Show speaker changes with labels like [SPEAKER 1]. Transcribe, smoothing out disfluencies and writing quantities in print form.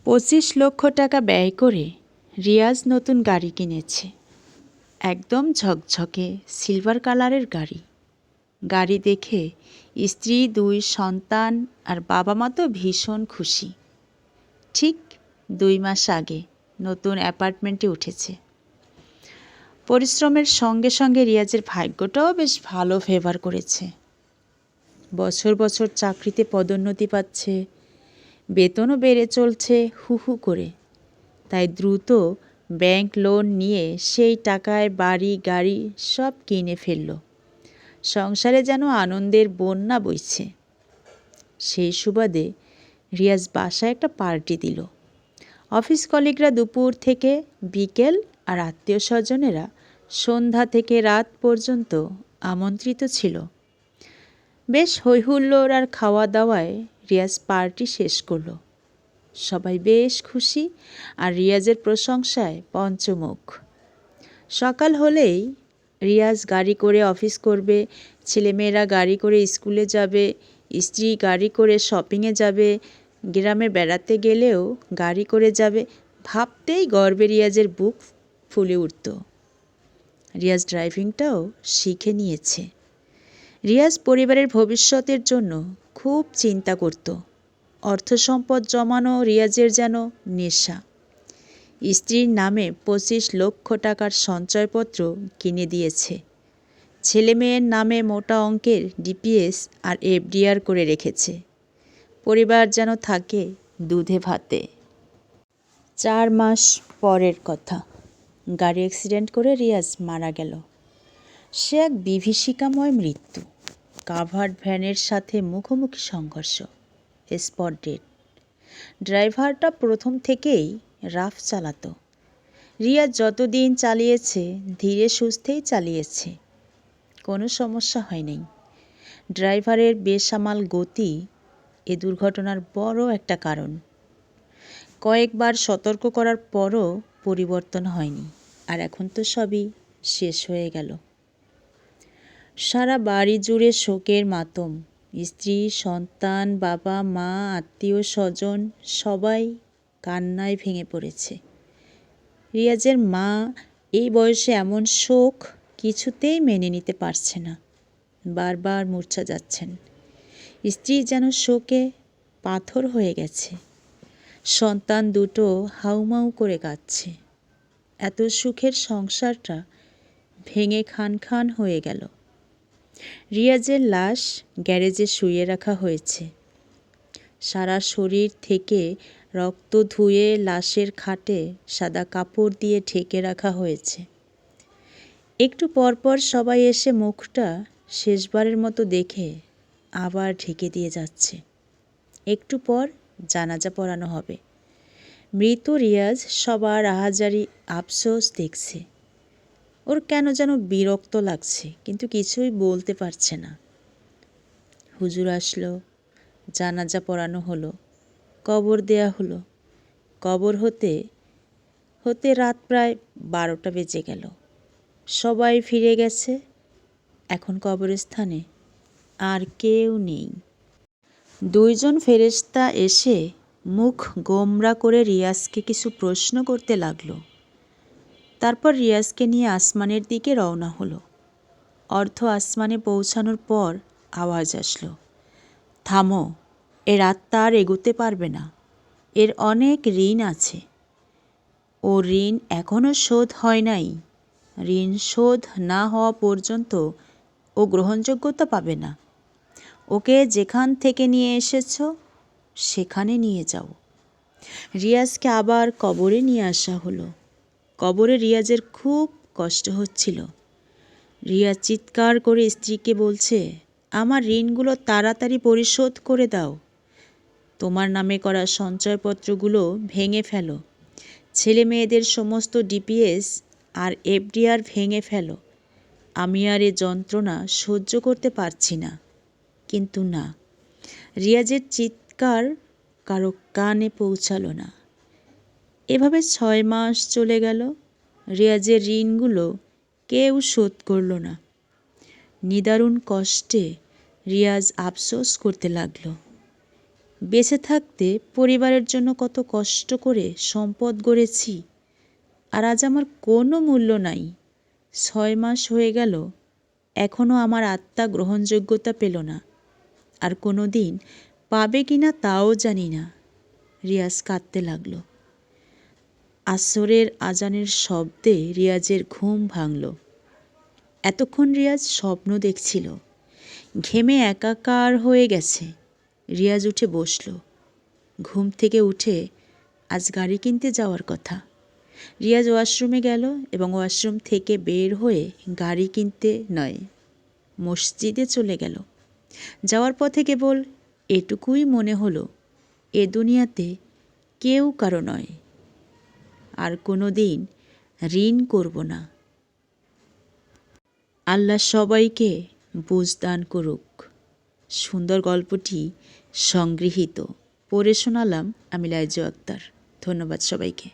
[SPEAKER 1] 25 লক্ষ টাকা ব্যয় করে রিয়াজ নতুন গাড়ি কিনেছে। একদম ঝকঝকে সিলভার কালারের গাড়ি। গাড়ি দেখে স্ত্রী, 2 সন্তান আর বাবা মা তো ভীষণ খুশি। ঠিক 2 মাস আগে নতুন অ্যাপার্টমেন্টে উঠেছে। পরিশ্রমের সঙ্গে সঙ্গে রিয়াজের ভাগ্যটাও বেশ ভালো ফেভার করেছে। বছর বছর চাকরিতে পদোন্নতি পাচ্ছে, বেতনও বেড়ে চলছে হু হু করে। তাই দ্রুত ব্যাংক লোন নিয়ে সেই টাকায় বাড়ি গাড়ি সব কিনে ফেলল। সংসারে যেন আনন্দের বন্যা বইছে। সেই সুবাদে রিয়াজ বাসায় একটা পার্টি দিল। অফিস কলিগরা দুপুর থেকে বিকেল আর আত্মীয় স্বজনেরা সন্ধ্যা থেকে রাত পর্যন্ত আমন্ত্রিত ছিল। বেশ হৈহুল্লোড় আর খাওয়া দাওয়ায় রিয়াজ পার্টি শেষ করল। সবাই বেশ খুশি আর রিয়াজের প্রশংসায় পঞ্চমুখ। সকাল হলেই রিয়াজ গাড়ি করে অফিস করবে, ছেলেমেয়েরা গাড়ি করে স্কুলে যাবে, স্ত্রী গাড়ি করে শপিংয়ে যাবে, গ্রামে বেড়াতে গেলেও গাড়ি করে যাবে। ভাবতেই গর্বে রিয়াজের বুক ফুলে উঠত। রিয়াজ ড্রাইভিংটাও শিখে নিয়েছে। রিয়াজ পরিবারের ভবিষ্যতের জন্য খুব চিন্তা করত। অর্থ সম্পদ জমানো রিয়াজের যেন নেশা। স্ত্রীর নামে 25 লক্ষ টাকার সঞ্চয়পত্র কিনে দিয়েছে। ছেলে মেয়ের নামে মোটা অঙ্কের ডিপিএস আর এফডিআর করে রেখেছে। পরিবার যেন থাকে দুধে ভাতে। 4 মাস পরের কথা, গাড়ি অ্যাক্সিডেন্ট করে রিয়াজ মারা গেল। সে এক বিভীষিকাময় মৃত্যু। কাভার্ড ভ্যানের সাথে মুখোমুখি সংঘর্ষ, স্পট ডেড। ড্রাইভারটা প্রথম থেকেই রাফ চালাতো। রিয়াজ যতদিন চালিয়েছে ধীরে সুস্থেই চালিয়েছে, কোনো সমস্যা হয়নি। ড্রাইভারের বেসামাল গতি এ দুর্ঘটনার বড় একটা কারণ। কয়েকবার সতর্ক করার পরও পরিবর্তন হয়নি, আর এখন তো সবই শেষ হয়ে গেল। সারা বাড়ি জুড়ে শোকের মাতম। স্ত্রী, সন্তান, বাবা মা, আত্মীয় স্বজন সবাই কান্নায় ভেঙে পড়েছে। রিয়াজের মা এই বয়সে এমন শোক কিছুতেই মেনে নিতে পারছে না, বারবার মূর্ছা যাচ্ছেন। স্ত্রী যেন শোকে পাথর হয়ে গেছে। সন্তান দুটো হাউমাউ করে কাঁদছে। এত সুখের সংসারটা ভেঙে খান খান হয়ে গেল। রিয়াজের লাশ গ্যারেজে শুইয়ে রাখা হয়েছে। সারা শরীর থেকে রক্ত ধুয়ে লাশের খাটে সাদা কাপড় দিয়ে ঢেকে রাখা হয়েছে। একটু পরপর সবাই এসে মুখটা শেষবারের মতো দেখে আবার ঢেকে দিয়ে যাচ্ছে। একটু পর জানাজা পড়ানো হবে। মৃত রিয়াজ সবার আহাজারি আফসোস দেখছে। ওর কেন যেন বিরক্ত লাগছে, কিন্তু কিছুই বলতে পারছে না। হুজুর আসলো, জানাজা পড়ানো হলো, কবর দেয়া হলো। কবর হতে হতে রাত প্রায় 12টা বেজে গেল। সবাই ফিরে গেছে। এখন কবরস্থানে আর কেউ নেই। 2 জন ফেরেশতা এসে মুখ গোমরা করে রিয়াজকে কিছু প্রশ্ন করতে লাগলো। তারপর রিয়াজকে নিয়ে আসমানের দিকে রওনা হলো। অর্ধ আসমানে পৌঁছানোর পর আওয়াজ আসলো, থামো, এর আত্মা আর এগোতে পারবে না। এর অনেক ঋণ আছে। ও ঋণ এখনও শোধ হয় নাই। ঋণ শোধ না হওয়া পর্যন্ত ও গ্রহণযোগ্যতা পাবে না। ওকে যেখান থেকে নিয়ে এসেছ সেখানে নিয়ে যাও। রিয়াজকে আবার কবরে নিয়ে আসা হলো। কবরে রিয়াজের খুব কষ্ট হচ্ছিল। রিয়াজ চিৎকার করে স্ত্রীকে বলছে, আমার ঋণগুলো তাড়াতাড়ি পরিশোধ করে দাও। তোমার নামে করা সঞ্চয়পত্রগুলো ভেঙে ফেলো। ছেলে মেয়েদের সমস্ত ডিপিএস আর এফডিআর ভেঙে ফেলো। আমি আর এ যন্ত্রণা সহ্য করতে পারছি না। কিন্তু না, রিয়াজের চিৎকার কারো কানে পৌঁছালো না। এভাবে 6 মাস চলে গেল। রিয়াজের ঋণগুলো কেউ শোধ করল না। নিদারুণ কষ্টে রিয়াজ আফসোস করতে লাগলো। বেঁচে থাকতে পরিবারের জন্য কত কষ্ট করে সম্পদ গড়েছি, আর আজ আমার কোনো মূল্য নাই। 6 মাস হয়ে গেল, এখনও আমার আত্মা গ্রহণযোগ্যতা পেল না, আর কোনো দিন পাবে কি না তাও জানি না। রিয়াজ কাঁদতে লাগলো। আসরের আজানের শব্দে রিয়াজের ঘুম ভাঙল। এতক্ষণ রিয়াজ স্বপ্ন দেখছিল, ঘেমে একাকার হয়ে গেছে। রিয়াজ উঠে বসল। ঘুম থেকে উঠে আজ গাড়ি কিনতে যাওয়ার কথা। রিয়াজ ওয়াশরুমে গেল এবং ওয়াশরুম থেকে বের হয়ে গাড়ি কিনতে নয়, মসজিদে চলে গেল। যাওয়ার পথে কেবল এটুকুই মনে হলো, এ দুনিয়াতে কেউ কারো নয়, আর কোনো দিন ঋণ করব না। আল্লাহ সবাইকে বুঝ দান করুক। সুন্দর গল্পটি সংগৃহীত, পড়ে শোনালাম আমি লাইজু আক্তার। ধন্যবাদ সবাইকে।